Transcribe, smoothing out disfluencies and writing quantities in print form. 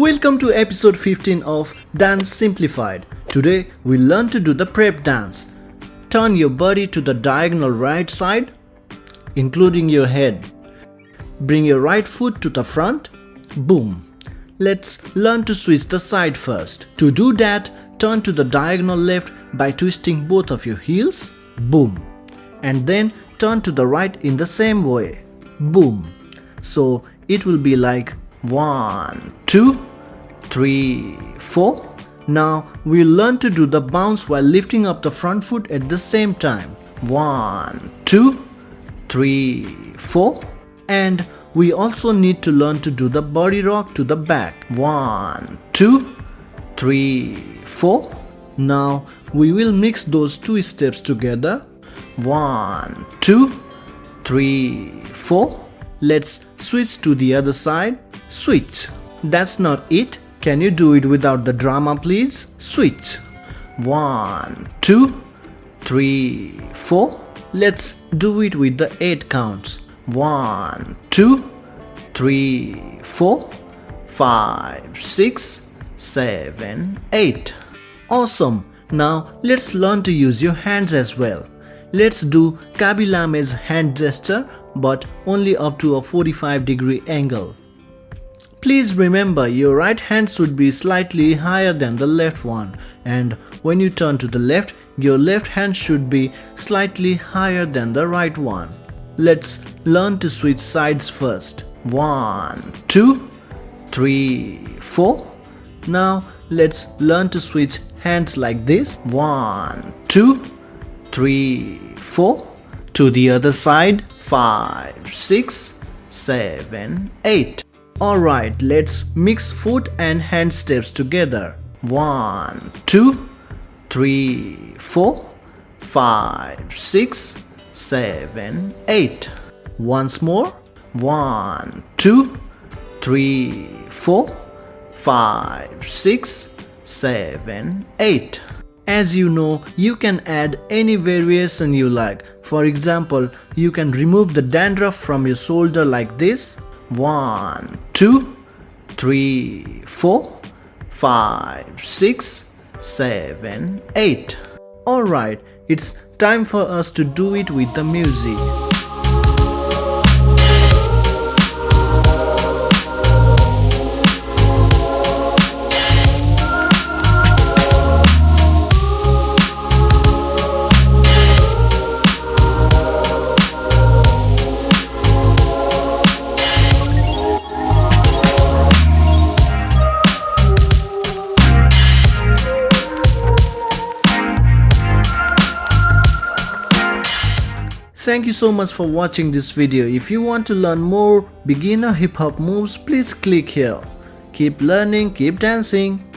Welcome to episode 15 of Dance Simplified. Today we learn to do the prep dance. Turn your body to the diagonal right side, including your head. Bring your right foot to the front. Boom. Let's learn to switch the side first. To do that, turn to the diagonal left by twisting both of your heels. Boom. And then turn to the right in the same way. Boom. So it will be like 1, 2, 3, 4. Now we'll learn to do the bounce while lifting up the front foot at the same time. 1, 2, 3, 4. And we also need to learn to do the body rock to the back. 1, 2, 3, 4. Now we will mix those two steps together. 1, 2, 3, 4. Let's switch to the other side. Switch. That's not it. Can you do it without the drama, please? Switch. 1, 2, 3, 4. Let's do it with the 8 counts. 1, 2, 3, 4, 5, 6, 7, 8. Awesome. Now let's learn to use your hands as well. Let's do Kabilame's hand gesture, but only up to a 45-degree angle. Please remember your right hand should be slightly higher than the left one, and when you turn to the left, your left hand should be slightly higher than the right one. Let's learn to switch sides first. 1, 2, 3, 4. Now let's learn to switch hands like this. 1, 2, 3, 4. To the other side. 5, 6, 7, 8. Alright, let's mix foot and hand steps together. 1, 2, 3, 4, 5, 6, 7, 8. Once more. 1, 2, 3, 4, 5, 6, 7, 8. As you know, you can add any variation you like. For example, you can remove the dandruff from your shoulder like this. 1, 2, 3, 4, 5, 6, 7, 8. Alright, it's time for us to do it with the music. Thank you so much for watching this video. If you want to learn more beginner hip hop moves, please click here. Keep learning, keep dancing.